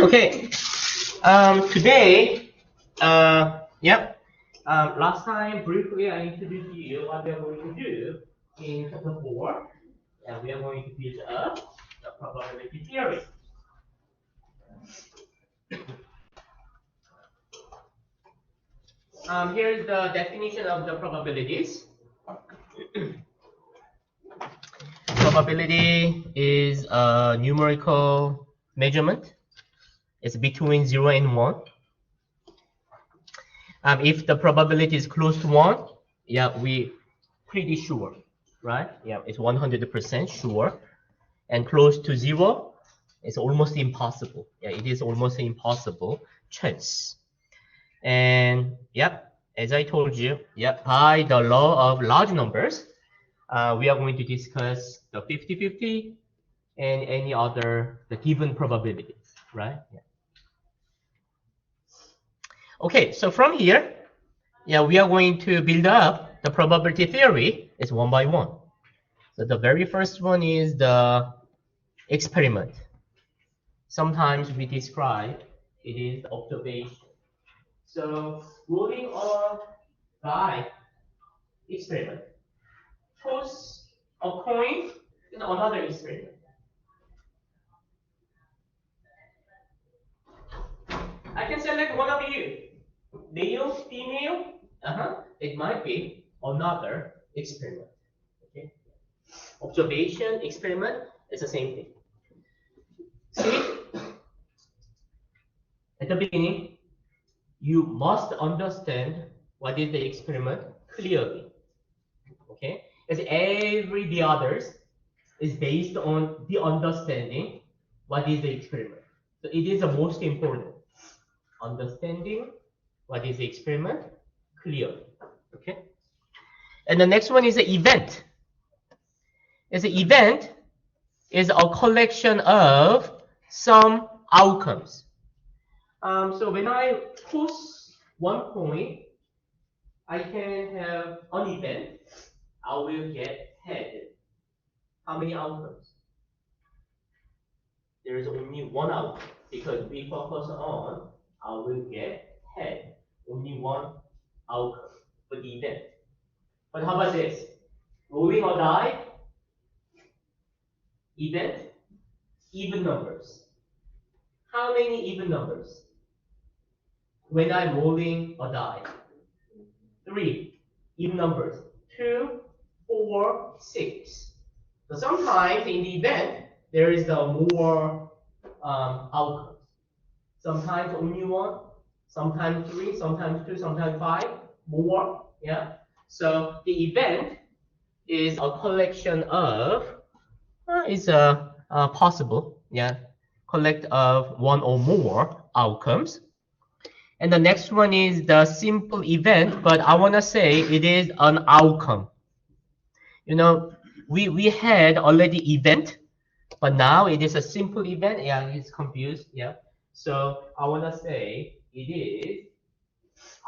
Okay. Today, last time briefly I introduced you what we are going to do in chapter 4, and we are going to build up the probability theory. Here's the definition of the probabilities. Probability is a numerical measurement. It's between 0 and 1. If the probability is close to 1, we pretty sure, right? It's 100% sure. And close to 0, it's almost impossible. It is almost impossible chance. And as I told you, by the law of large numbers, we are going to discuss the 50-50 and any other the given probabilities, right? Okay, so from here, we are going to build up the probability theory. It's one by one. So the very first one is the experiment. Sometimes we describe it is observation. So moving on by experiment. Toss a coin in another experiment. I can select one of you. Male, female, it might be another experiment. Okay. Observation, experiment, it's the same thing. See, at the beginning, you must understand what is the experiment clearly. Okay, as the others is based on the understanding what is the experiment. So it is the most important. Understanding what is the experiment clearly. Okay, and the next one is the event. As an event is a collection of some outcomes. So when I toss one coin, I can have an event. I will get head. How many outcomes? There is only one outcome because we focus on I will get head. Only one outcome for the event. But how about this? Rolling or die? Event, even numbers. How many even numbers? When I'm rolling a die? 3 even numbers. 2, 4, 6. So sometimes in the event, there is more outcomes. Sometimes only 1, sometimes 3, sometimes 2, sometimes 5, more. So the event is a collection of, is possible, collect of one or more outcomes. And the next one is the simple event, but I want to say it is an outcome. You know, we had already event, but now it is a simple event. It's confused. So I want to say it is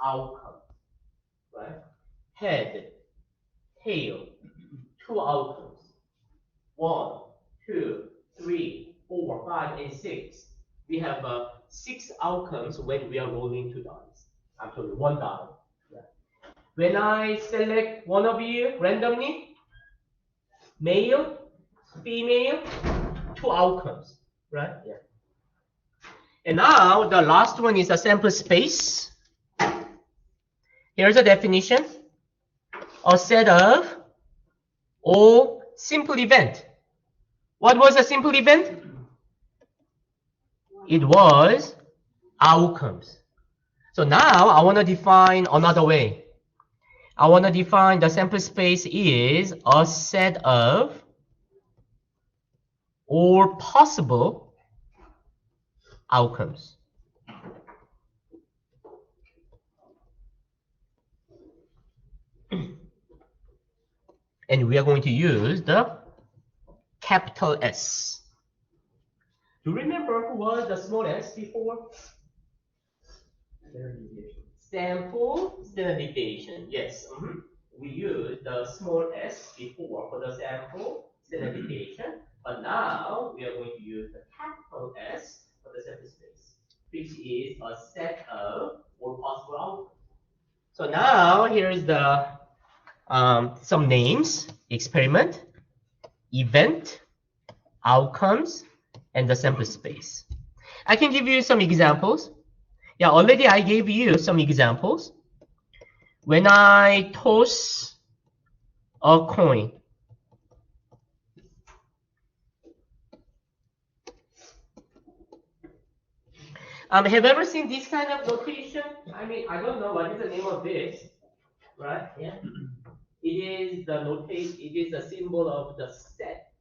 outcome, right? Head, tail, 2 outcomes. 1, 2, 3, 4, 5, and 6. We have 6 outcomes when we are rolling 2 dice. Actually, 1 die. When I select one of you randomly, male, female, 2 outcomes, right? And now the last one is a sample space. Here's a definition: a set of all simple event. What was a simple event? It was outcomes. So now I want to define another way. I want to define the sample space is a set of all possible outcomes. And we are going to use the capital S. Do you remember who was the small s before? Sample standard deviation. Yes. We used the small s before for the sample standard deviation, but now we are going to use the capital S for the sample space. Now here is the some names: experiment, event, outcomes, and the sample space. I can give you some examples. Yeah, already I gave you some examples. When I toss a coin, have you ever seen this kind of notation? I mean, I don't know what is the name of this, right? Yeah. It is the notation. It is the symbol of the set.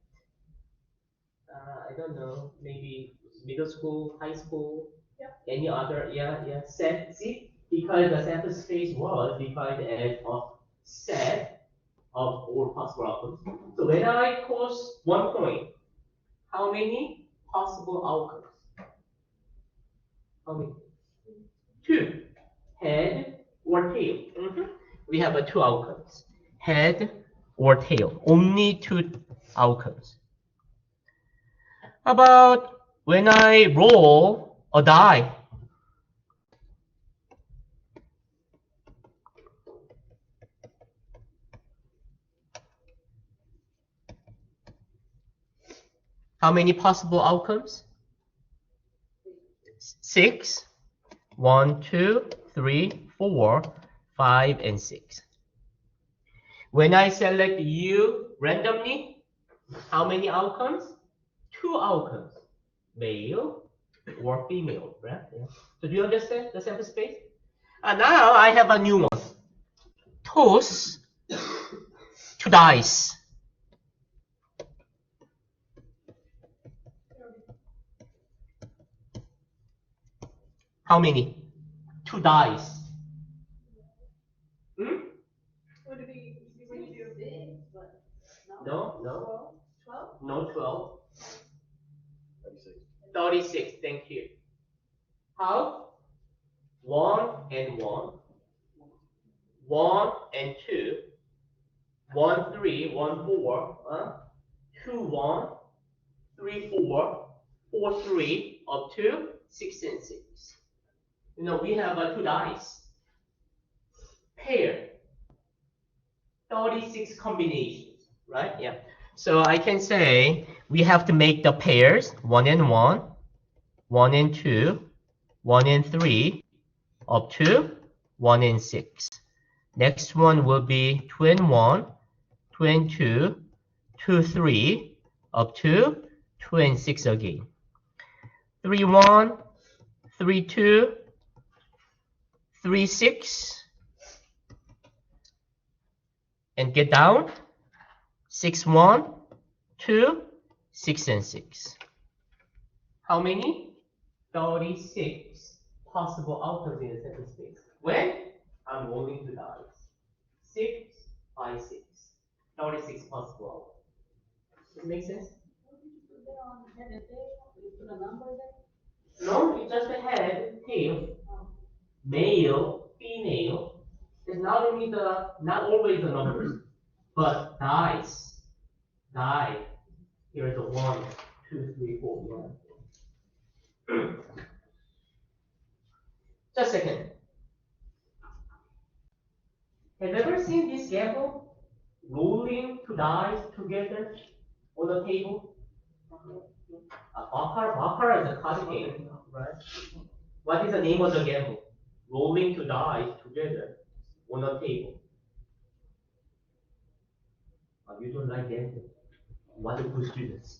I don't know, maybe middle school, high school, any other, set. See, because the sample space was defined as a set of all possible outcomes. So when I toss one coin, how many possible outcomes? How many? Two. Head or tail. We have two outcomes. Head or tail. Only two outcomes. How about when I roll a die? How many possible outcomes? 6. 1, 2, 3, 4, 5, and 6. When I select U randomly, how many outcomes? 2 outcomes. Male or female, right? Yeah. So do you understand the sample space? And now I have a new one. Toss 2 dice. How many? 2 dice. Would it be when you do big, but No. 12? No 12. 36, thank you. How? 1 and 1. 1 and 2. 1, 3, 1, 4. 2, 1. 3, 4. 4, 3. Up to 6 and 6. You know, we have 2 dice. Pair. 36 combinations, right? Yeah. So I can say we have to make the pairs 1 and 1, 1 and 2, 1 and 3, up to 1 and 6. Next one will be 2 and 1, 2 and 2, 2, 3, up to 2 and 6 again. 3, 1, 3, 2, 3, 6, and get down. 6, 1, 2, 6, and 6. How many? 36 possible outcomes in the sample space. When I'm rolling 2 dice. 6 by 6. 36 possible outcomes. Does it make sense? No, it's just a head, tail, male, female. It's not always the numbers, but dice. Die. Here's a 1, 2, 3, 4, 1. Just a second. Have you ever seen this gamble? Rolling 2 dice together on the table? Baccarat is a card game, right? What is the name of the gamble? Rolling 2 dice together on a table. You don't like gambling. Wonderful students.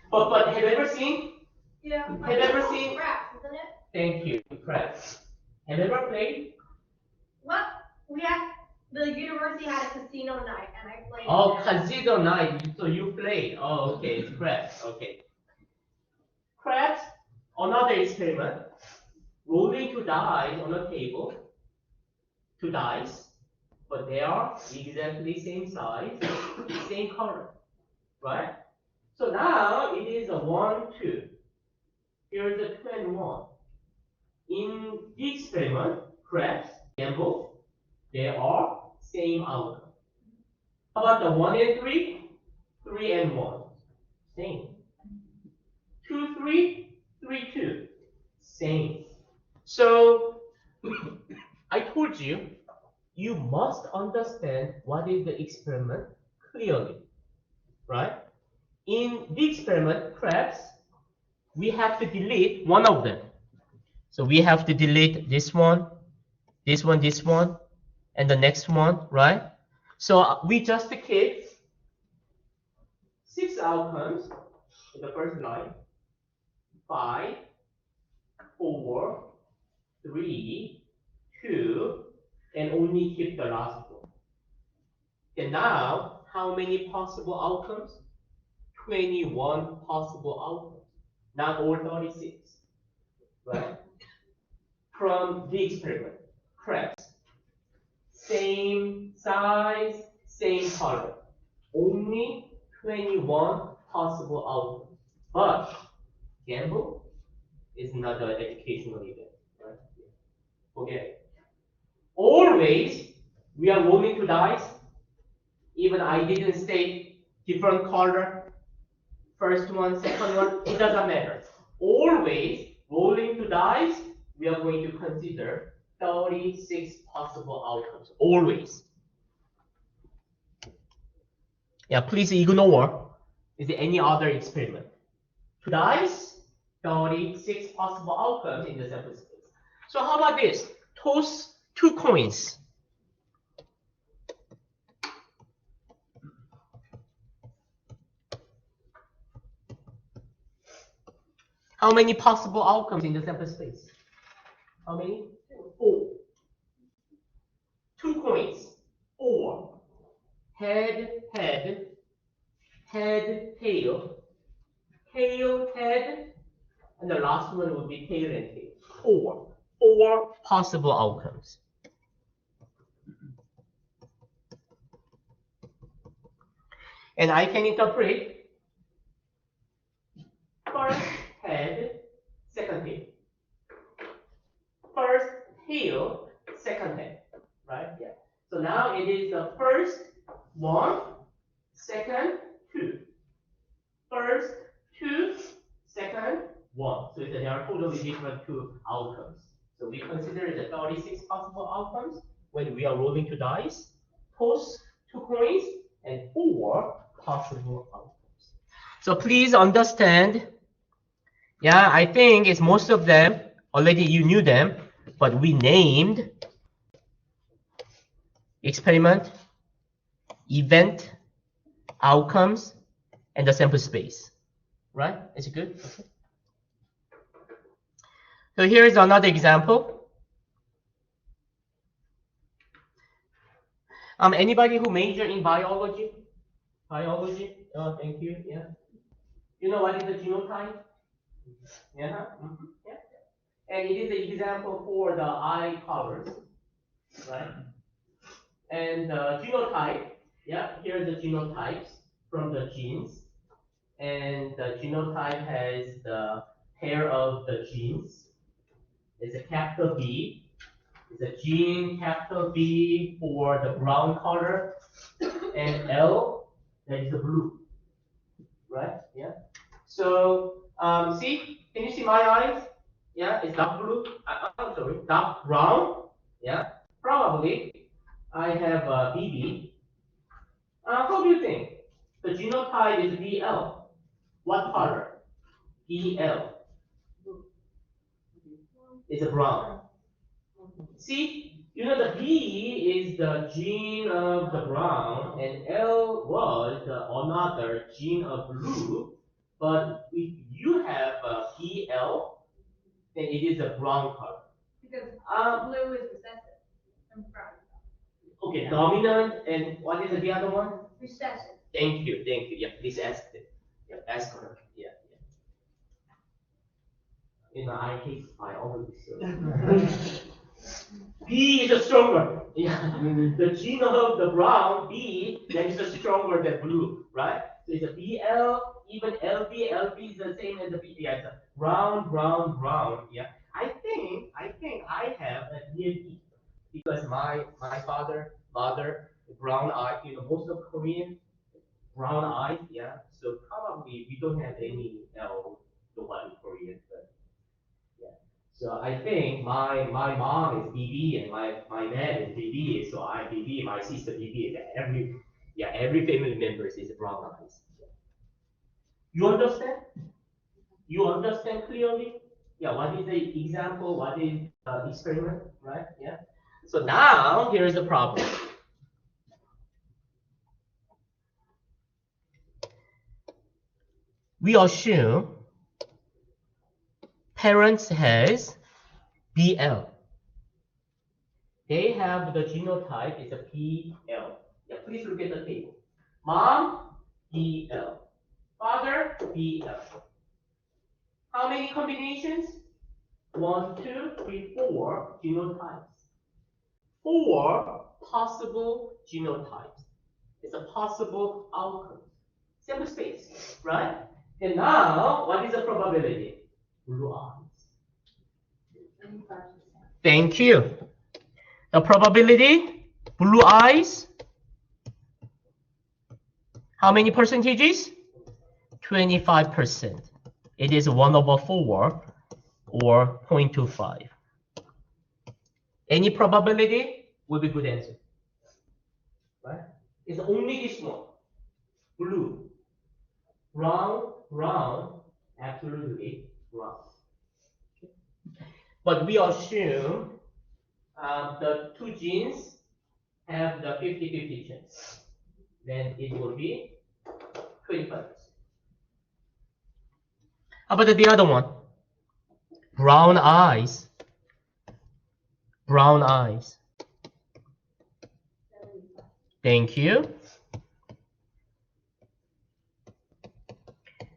but have you ever seen? Yeah. Have you ever seen? Craps, isn't it? Thank you, craps. Have you ever played? What? The university had a casino night, and I played. Oh, casino night. So you played. Oh, okay. It's craps. Okay. Craps, another experiment. Rolling 2 dice on a table. 2 dice. But they are exactly same size, same color. Right? So now it is a 1, 2. Here's a 2 and 1. In the experiment, craps, gamble, they are same outcome. How about the 1 and 3? 3 and 1. Same. 2, 3, 3, 2. Same. So I told you, you must understand what is the experiment clearly, right? In the experiment, perhaps we have to delete one of them. So we have to delete this one, and the next one, right? So we just keep 6 outcomes in the first line, 5, 4, 3, 2, and only keep the last one. And now, how many possible outcomes? 21 possible outcomes, not all 36, right? From the experiment, correct? Same size, same color, only 21 possible outcomes. But gamble is not an educational event, right? Okay. Always, we are rolling two dice. Even I didn't state different color, first one, second one, it doesn't matter. Always, rolling two dice, we are going to consider 36 possible outcomes. Always. Yeah, please ignore is there any other experiment. Two dice, 36 possible outcomes in the sample space. So how about this? Toss 2 coins. How many possible outcomes in the sample space? How many? 4. 2 coins. 4. Head, head, head, tail, tail, head, and the last one would be tail and tail. 4. 4 possible outcomes. And I can interpret first head, second tail. First tail, second head, right? Yeah. So now it is the first 1, second 2. First 2, second 1. So they are totally different 2 outcomes. So we consider the 36 possible outcomes when we are rolling 2 dice, toss 2 coins, and 4 possible outcomes. So please understand. Yeah, I think it's most of them already you knew them, but we named experiment, event, outcomes, and the sample space. Right? Is it good? Okay. So here's another example. Anybody who major in biology? Biology? Oh, thank you. Yeah. You know what is a genotype? Yeah. Mm-hmm. Yeah. And it is an example for the eye colors, right? And genotype. Yeah. Here are the genotypes from the genes, and the genotype has the pair of the genes. It's a capital B. It's a gene capital B for the brown color, and L that is the blue, right? Yeah. So see, can you see my eyes? Yeah, it's dark blue. I'm sorry, dark brown. Yeah, probably I have BB. How do you think? The genotype is BL. What color? BL is a brown. See, you know the B is the gene of the brown, and L was the another gene of blue. But if you have BL, then it is a brown color. Because blue is recessive and brown. Okay, dominant, and what is the other one? Recessive. Thank you, thank you. Yeah, please ask it. Yeah, ask her. Yeah, yeah. You know, I hate biology, so. B is stronger. Yeah. The gene of the brown, B, that is stronger than blue, right? So it's a BL, even LB. LB is the same as the B. Yeah, it's a brown, brown, brown. Yeah. I think I have a DNP because my father, mother, brown eye. You know, most of Korean brown eyes. Yeah. So probably we don't have any L, the one in Korean, but yeah. So I think my mom is BB and my dad is BB, so I BB, my sister BB, every family member is brown eyes. You understand? You understand clearly? Yeah, what is the example? What is the experiment? Right? Yeah. So now here is the problem. We assume parents has BL. They have the genotype is a PL. Yeah, please look at the table. Mom, BL. Father, BL. How many combinations? 1, 2, 3, 4 genotypes. 4 possible genotypes. It's a possible outcome. Sample space, right? And now, what is the probability? Blue eyes. 25%. Thank you. The probability, blue eyes, how many percentages? 25%. It is 1/4 or 0.25. Any probability will be good answer. Right? It's only this one. Blue. Brown, absolutely wrong. But we assume the two genes have the 50-50 chance. Then it will be 25%. How about the other one? Brown eyes. Brown eyes. Thank you.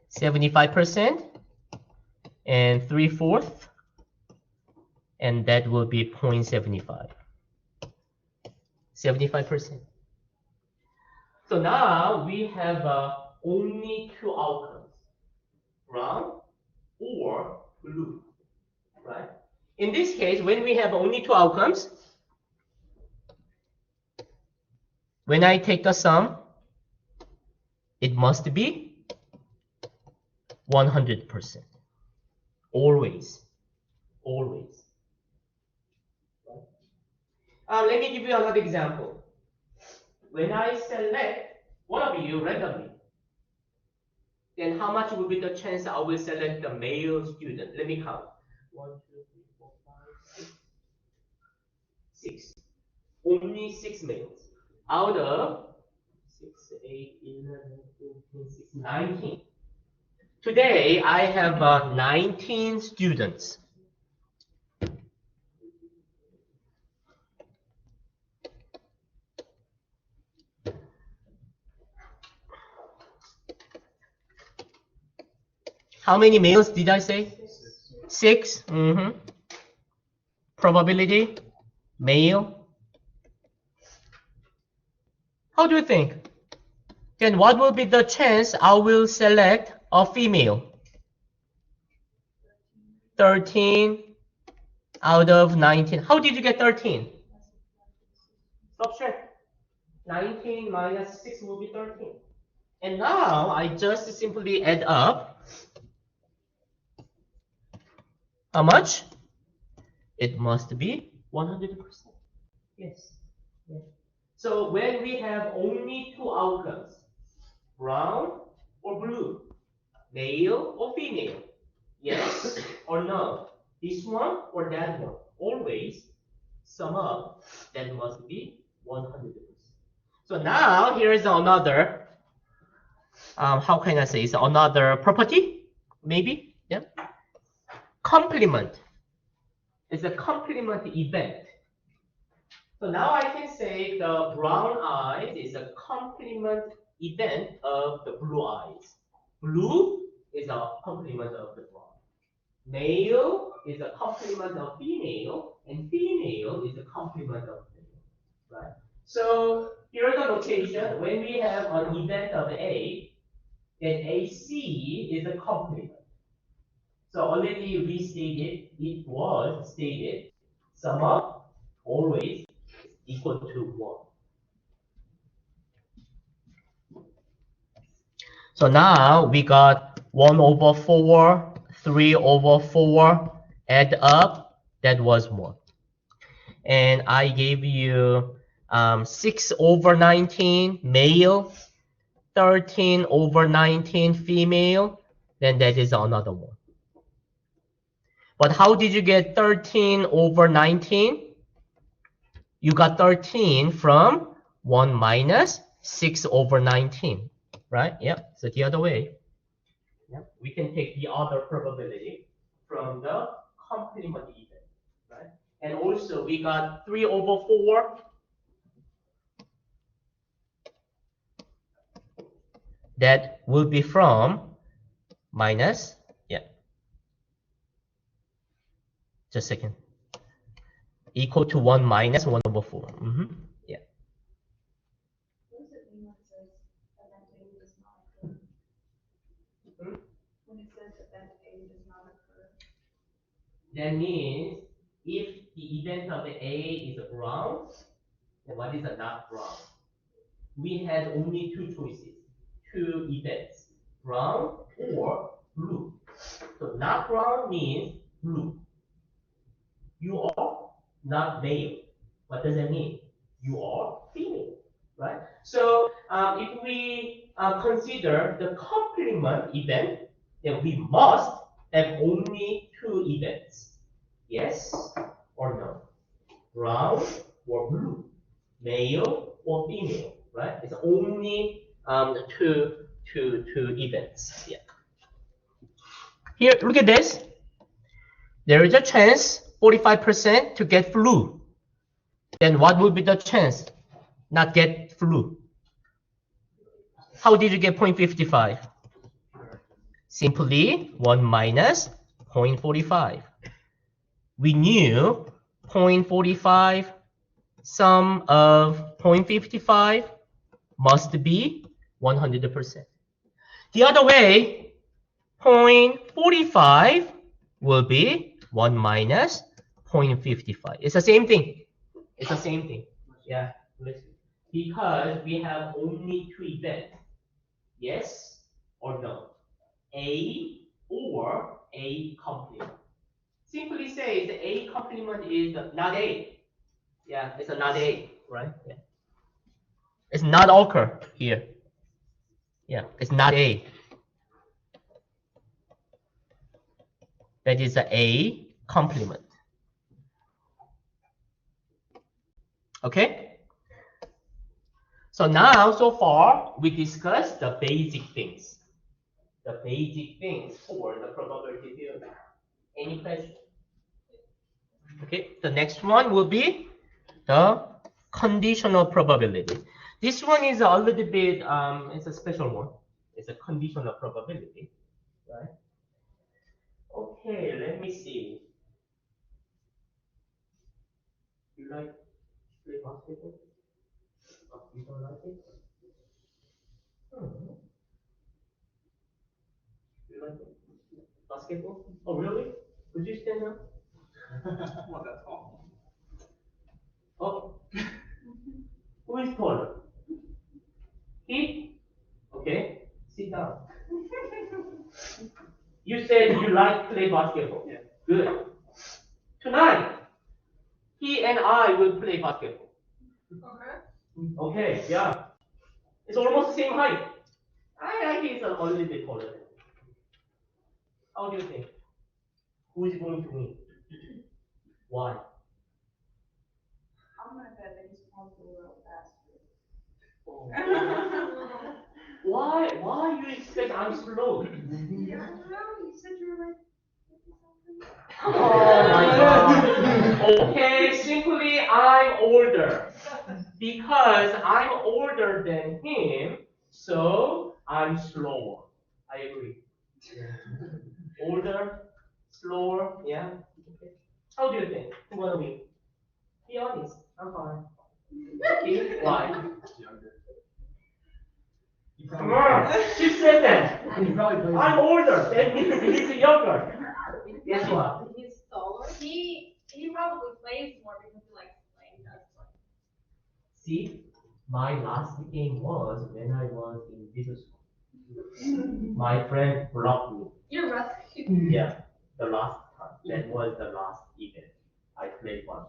75% and 3/4, and that will be 0.75. 75%. So now we have only two outcomes, brown or blue, right? In this case, when we have only two outcomes, when I take the sum, it must be 100%. Always. Always. Let me give you another example. When I select one of you randomly, then how much will be the chance I will select the male student? Let me count. 1, 2, 3, 4, 5, 6. Only 6 males. Out of 6, 8, 11, 14, 16, 19. Today, I have 19 students. How many males did I say? 6. Probability, male. How do you think? Then what will be the chance I will select a female? 13 out of 19. How did you get 13? Subtract. 19 minus 6 will be 13. And now I just simply add up. How much? It must be 100%. Yes. So when we have only two outcomes, brown or blue, male or female, yes or no, this one or that one, always sum up, that must be 100%. So now here is another, how can I say, it's another property, maybe, yeah. Complement. It's a complement event. So now I can say the brown eyes is a complement event of the blue eyes. Blue is a complement of the brown. Male is a complement of female, and female is a complement of male, right? So here is the notation. When we have an event of A, then AC is a complement. So already we stated, it was stated, sum up always equal to 1. So now we got 1/4, 3/4, Add up, that was 1. And I gave you 6 over 19 male, 13 over 19 female, then that is another one. But how did you get 13 over 19? You got 13 from 1 minus 6 over 19, right? Yep, so the other way. Yep. We can take the other probability from the complement event, right? And also we got 3 over 4. That will be from minus, yeah, just a second, equal to 1 minus 1 over 4. Yeah. What does it mean when it says event A does not occur? When it says event A does not occur. That means if the event of the A is a ground, then what is a not ground? We had only 2 choices, 2 events, brown or blue. So not brown means blue. You are not male. What does that mean? You are female, right? So if we consider the complement event, then we must have only 2 events. Yes or no? Brown or blue? Male or female, right? It's only two events. Yeah. Here, look at this. There is a chance 45% to get flu. Then what would be the chance not get flu? How did you get 0.55? Simply 1 minus 0.45. We knew 0.45 sum of 0.55 must be 100%. The other way, 0.45 will be 1 minus 0.55. It's the same thing. It's the same thing. Yeah, listen. Because we have only 2 events. Yes or no? A or A complement. Simply say the A complement is not A. Yeah, it's a not A, right? Yeah. It's not occur here. Yeah, it's not A. That is a A complement. Okay? So now, so far, we discussed the basic things. The basic things for the probability theory. Any questions? Okay, the next one will be the conditional probability. This one is a little bit, it's a special one. It's a conditional probability, right? Okay, let me see. You like play basketball? Oh, you don't like it? You like it? Basketball? Oh, really? Could you stand up? Well, that's all. Oh, who is taller? He? Okay, sit down. You said you like to play basketball. Yeah. Good. Tonight, he and I will play basketball. Okay. Okay, yeah. It's almost the same height. I think it's a little bit taller. How do you think? Who is going to win? Why? I'm gonna bet that he's going to real faster. Oh. Why you expect I'm slow? Yeah, no, you said you were like 50 something. Oh my god. Okay, simply I'm older. Because I'm older than him, so I'm slower. I agree. Yeah. Older, slower, yeah. Okay. How do you think? Who gonna win? Be honest. I'm fine. Okay, why? Come on, she said that. I'm older. That means he's younger. Guess what? He's taller. He probably plays more because he likes playing. That's why. See, my last game was when I was in middle school. My friend blocked me. You're rusty. Yeah, the last time. That was the last event. I played one.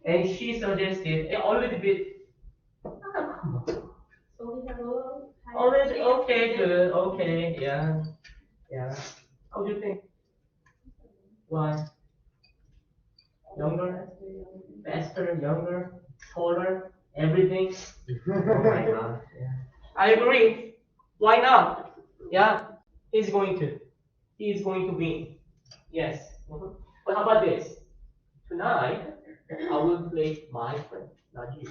And she suggested a little bit. Already, okay, good, okay, yeah, yeah. How do you think? Why? Younger, faster, younger, taller, everything. Oh my God. Yeah. I agree. Why not? Yeah, he's going to. He is going to win. Yes. Mhm. But how about this? Tonight, I will play my friend, not you.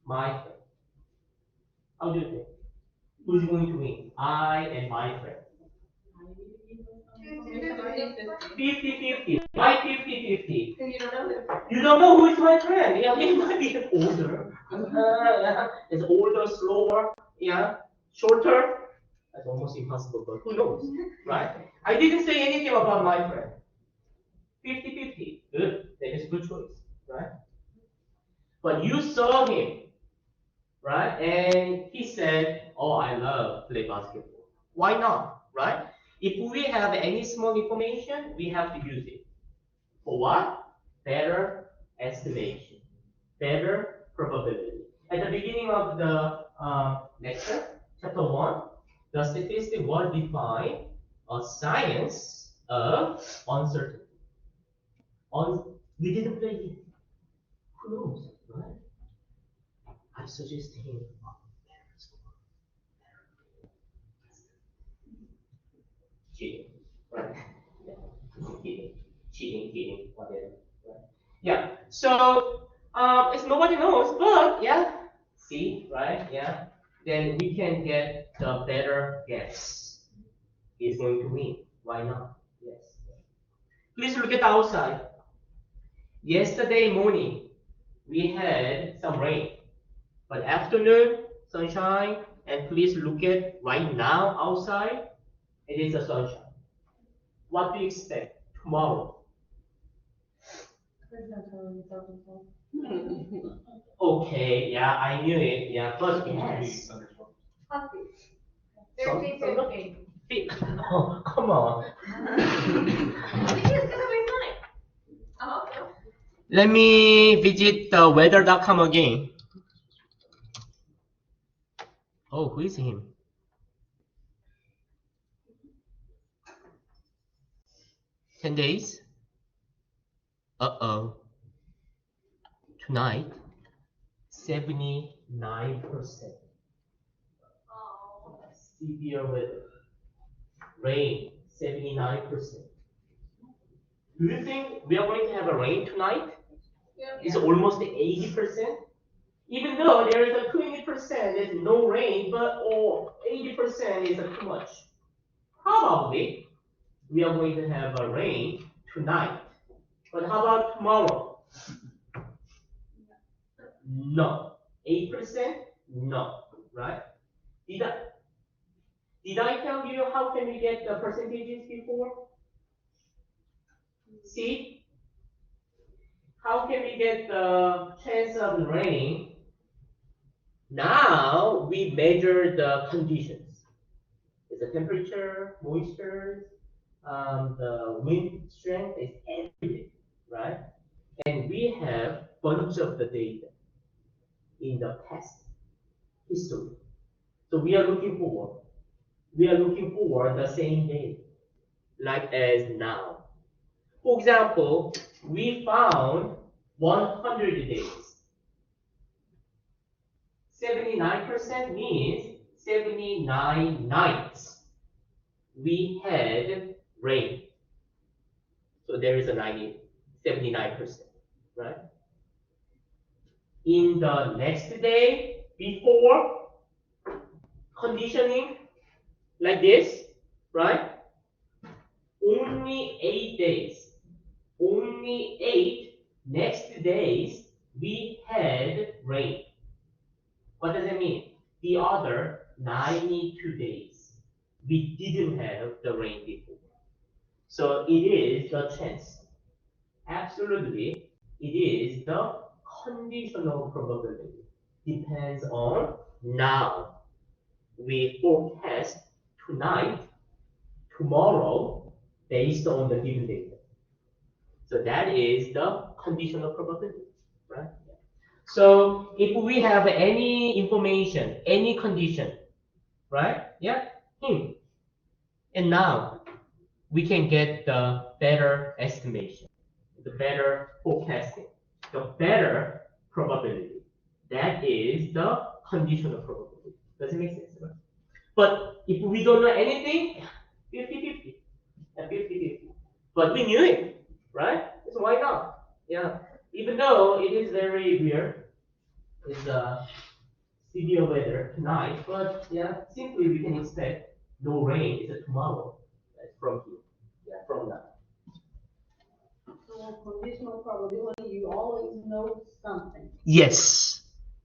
My friend. How do you think? Who's going to win? I and my friend. 50-50. Why 50-50? You don't know who is my friend. Yeah, he might be older. Yeah. It's older, slower, yeah, shorter. That's almost impossible, but who knows, right? I didn't say anything about my friend. 50-50. Good. That is a good choice, right? But you saw him, right? And he said, "Oh, I love play basketball." Why not, right? If we have any small information, we have to use it. For what? Better estimation, better probability. At the beginning of the lecture, chapter 1, the statistic was defined as science of uncertainty. We didn't play it. Who knows, right? I suggest him. Cheating, right? Yeah. Cheating, whatever. Right? Yeah. So it's nobody knows, but yeah. See, right? Yeah. Then we can get the better guess. He's going to win. Why not? Yes. Please look at the outside. Yesterday morning we had some rain, but afternoon sunshine. And please look at right now outside. It is a sunshine. What do you expect tomorrow? Okay, yeah, I knew it. Yeah, but yes. Oh, come on. Let me visit the weather.com again. Oh, who is him? $10. Uh-oh. Tonight, 79%. Severe weather. Rain, 79%. Do you think we are going to have a rain tonight? It's almost 80%. Even though there is a 20% there's no rain, but 80% is too much. Probably we are going to have a rain tonight. But how about tomorrow? No. 8%? No. Right? Did I tell you how can we get the percentages before? See? How can we get the chance of rain? Now we measure the conditions. It's the temperature, moisture, the wind strength is everything, right? And we have bunch of the data in the past history. So we are looking for the same day, like as now. For example, we found 100 days. 79% means 79 nights we had rain. So there is a 79%, right? In the next day, before conditioning, like this, right? Only 8 days. Only 8 next days we had rain. What does it mean? The other 92 days we didn't have the rain before. So it is the chance. Absolutely, it is the conditional probability. Depends on now. We forecast tonight, tomorrow, based on the given data. So that is the conditional probability, right? So if we have any information, any condition, right? Yeah, and now we can get the better estimation, the better forecasting, the better probability. That is the conditional probability. Does it make sense? Right? But if we don't know anything, 50-50. Yeah, 50-50. But we knew it, right? So why not? Yeah. Even though it is very weird, it's severe weather tonight, but yeah, simply we can expect no rain is tomorrow, right, from here. Yeah, from now. So conditional probability, you always know something. Yes,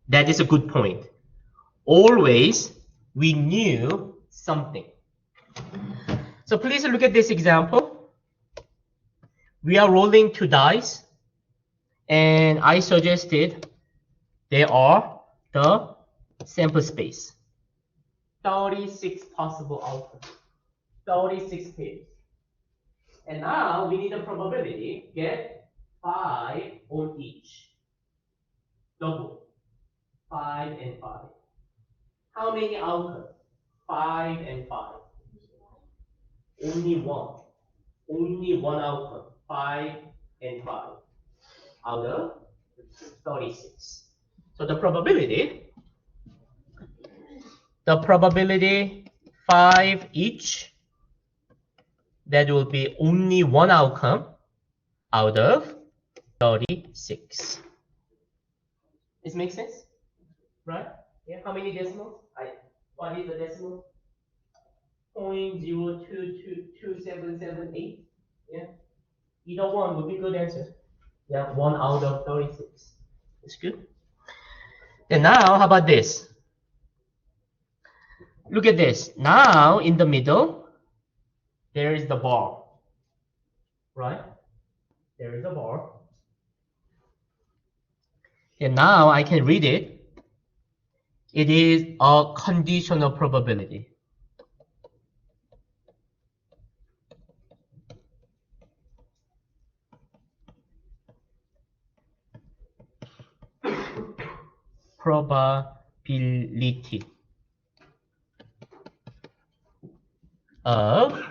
that is a good point. Always we knew something. So please look at this example. We are rolling 2 dice, and I suggested there are the sample space. 36 possible outcomes. 36 pairs. And now we need a probability, get 5 on each. Double. 5 and 5. How many outcomes? 5 and 5. Only one. Only one outcome. 5 and 5 out of 36. So the probability 5 each, that will be only one outcome out of 36. This makes sense? Right? Yeah. How many decimals? What is the decimal? 0.022778. Yeah. Either one would be good answer. Yeah, 1 out of 36. It's good. And now, how about this? Look at this. Now, in the middle, there is the bar. Right? There is a bar. And now I can read it. It is a conditional probability. Probability of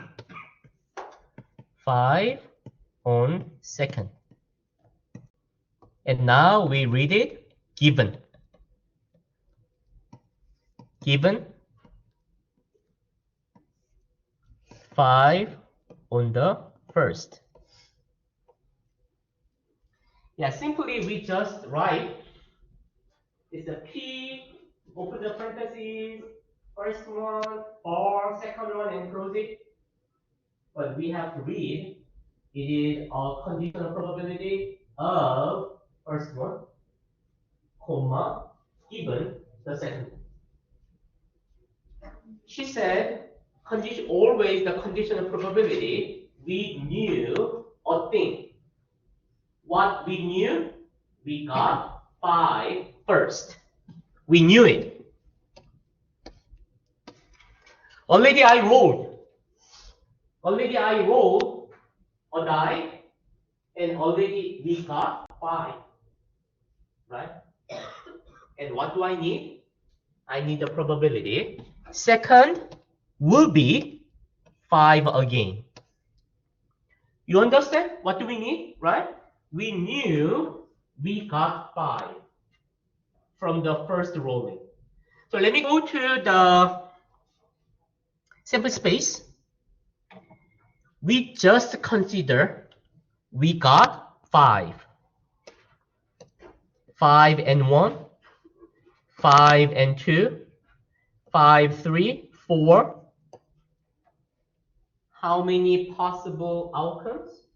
5 on second. And now we read it given. Given 5 on the first. Yeah, simply we just write it's a P, open the parentheses, first one, or second one, and close it. But we have to read it is a conditional probability of first one, comma, given the second one. She said, always the conditional probability, we knew a thing. What we knew? We got 5 first. We knew it. Already I rolled a die, and already we got 5. Right? And what do I need? I need the probability. Second will be 5 again. You understand? What do we need? Right? We knew we got 5 from the first rolling. So let me go to the sample space. We just consider we got 5. 5 and 1, 5 and 2, 5, 3, 4. How many possible outcomes?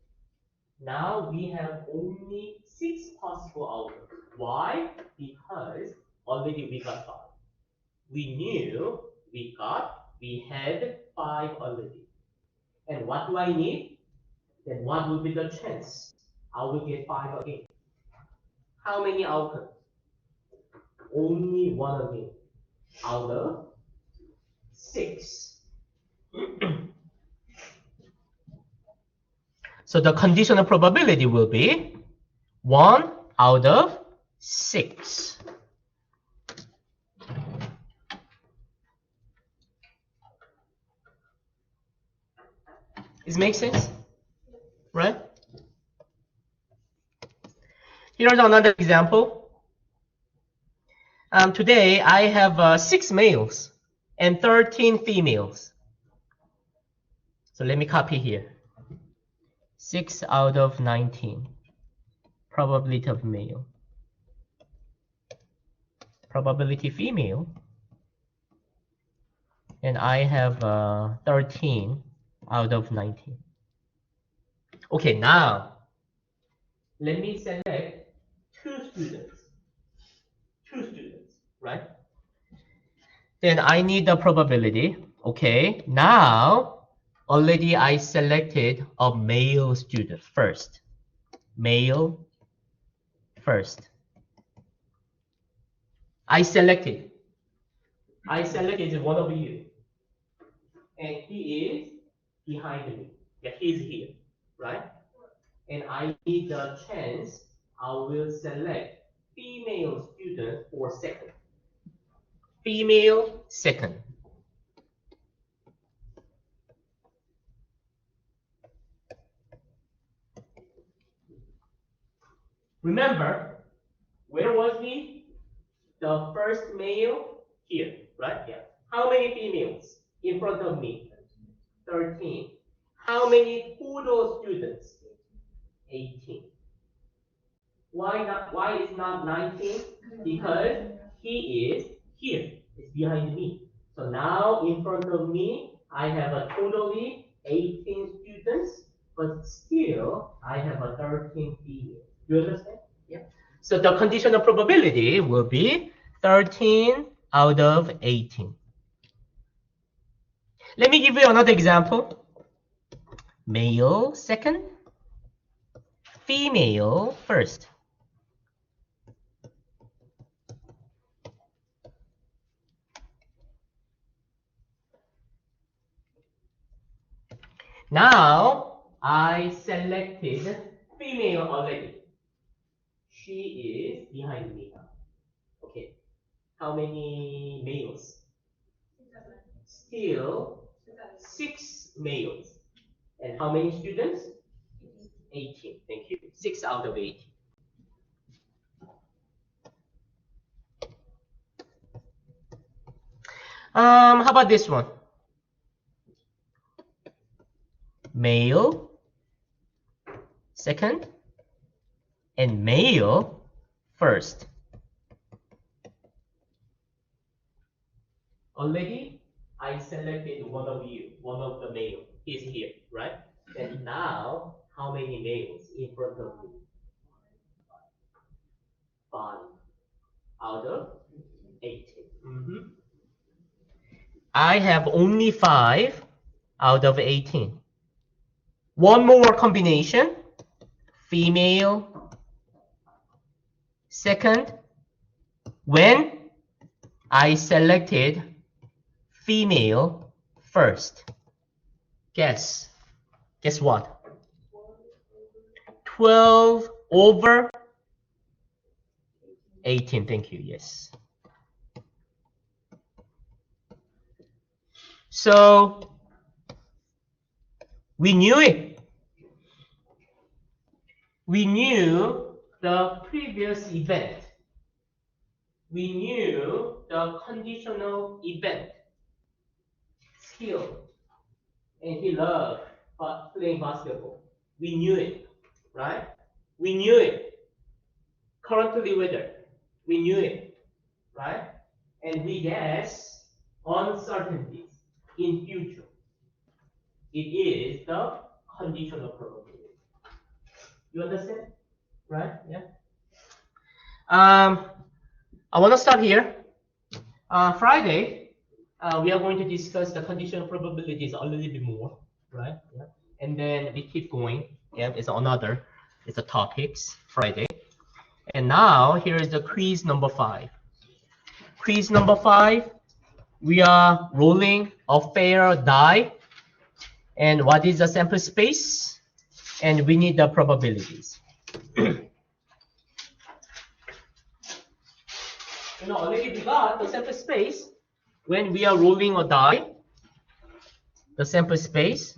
Now we have only 6 possible outcomes. Why? Because already we got 5. We knew we had 5 already. And what do I need? Then what will be the chance I will get 5 again? How many outcomes? Only 1 again out of 6. So the conditional probability will be 1 out of 6. Does it make sense? Right? Here's another example. Today I have 6 males and 13 females. So let me copy here. 6 out of 19. Probability of male. Probability female. And I have 13 out of 19. Okay, now let me select 2 students. 2 students, right? Then I need the probability. Okay, now already I selected a male student first. Male first. I selected one of you. And he is behind me. Yeah, he's here, right? And I need the chance. I will select female student for second. Female second. Remember, where was he? The first male here, right? Yeah. How many females in front of me? 13. How many total students? 18. Why is not 19? Because he is here. It's behind me. So now in front of me, I have a totally 18 students, but still I have a 13 female. You understand? Yeah. So the conditional probability will be 13 out of 18. Let me give you another example. Male second, female first. Now I selected female already. She is behind me now. Okay. How many males? Still 6 males. And how many students? 18. Thank you. 6 out of 18. How about this one? Male second and male first. Already I selected one of you, one of the male. He's here, right? And now how many males in front of me? 5 out of 18. I have only 5 out of 18. One more combination. Female second. When I selected female first. Guess what? 12 over 18. Thank you. Yes. So we knew it. We knew the previous event. We knew the conditional event. Skill. And he loved playing basketball. We knew it, right? We knew it. Currently weather. We knew it, right? And we guess uncertainties in future. It is the conditional probability. You understand? Right? Yeah. I want to start here. Friday, we are going to discuss the conditional probabilities a little bit more, right? Yeah. And then we keep going. Yeah, it's a topics Friday. And now here is the quiz number 5. Quiz number 5. We are rolling a fair die. And what is the sample space? and we need the probabilities. Already we got the sample space. When we are rolling a die, the sample space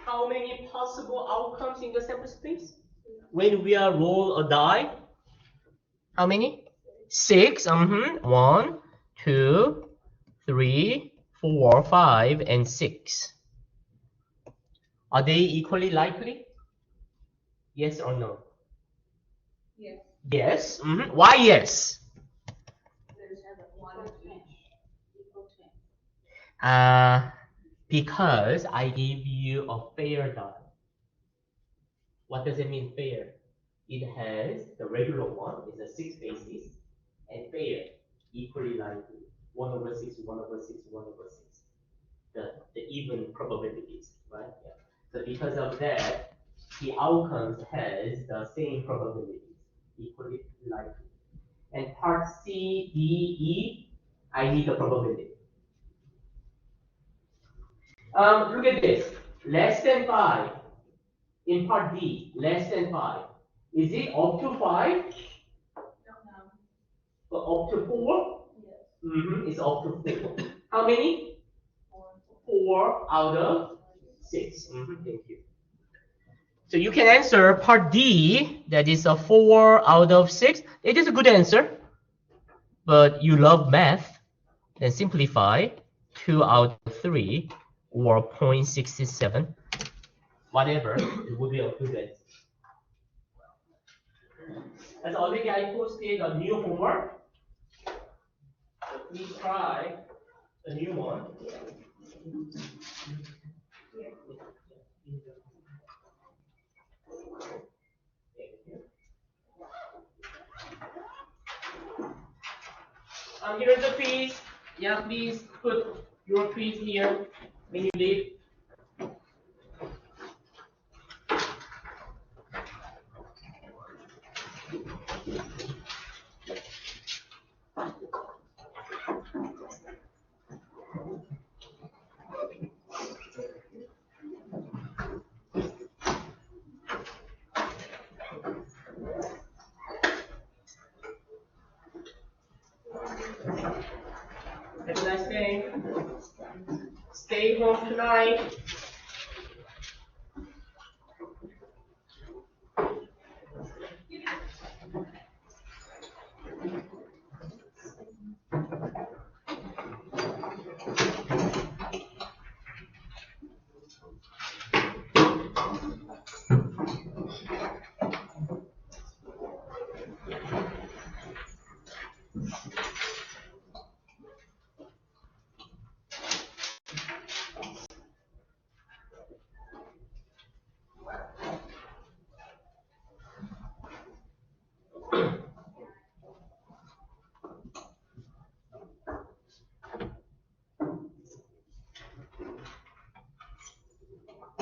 how many possible outcomes in the sample space? When we are roll a die, how many? 6. 1, 2, 3, 4, 5, and 6. Are they equally likely? Yes or no? Yes. Yes. Why yes? There's one equal Because I gave you a fair die. What does it mean fair? It has the regular one is a 6 basis, and fair equally likely 1 over 6, 1 over 6, 1 over 6. The even probabilities, right? Yeah. So because of that, the outcomes has the same probabilities, equally likely. And part C, D, E, I need the probability. Look at this. Less than 5. In part D, less than 5. Is it up to 5? Don't know. Or up to 4? Yes. It's up to 4. How many? 4 out of 6. Thank you. So you can answer part D, that is a 4 out of 6. It is a good answer. But you love math, then simplify 2 out of 3 or 0.67. Whatever, it would be a good answer. As already I posted a new homework. So please try a new one. Here's the quiz. Yeah, please put your quiz here when you leave. Have a nice day. Stay home tonight.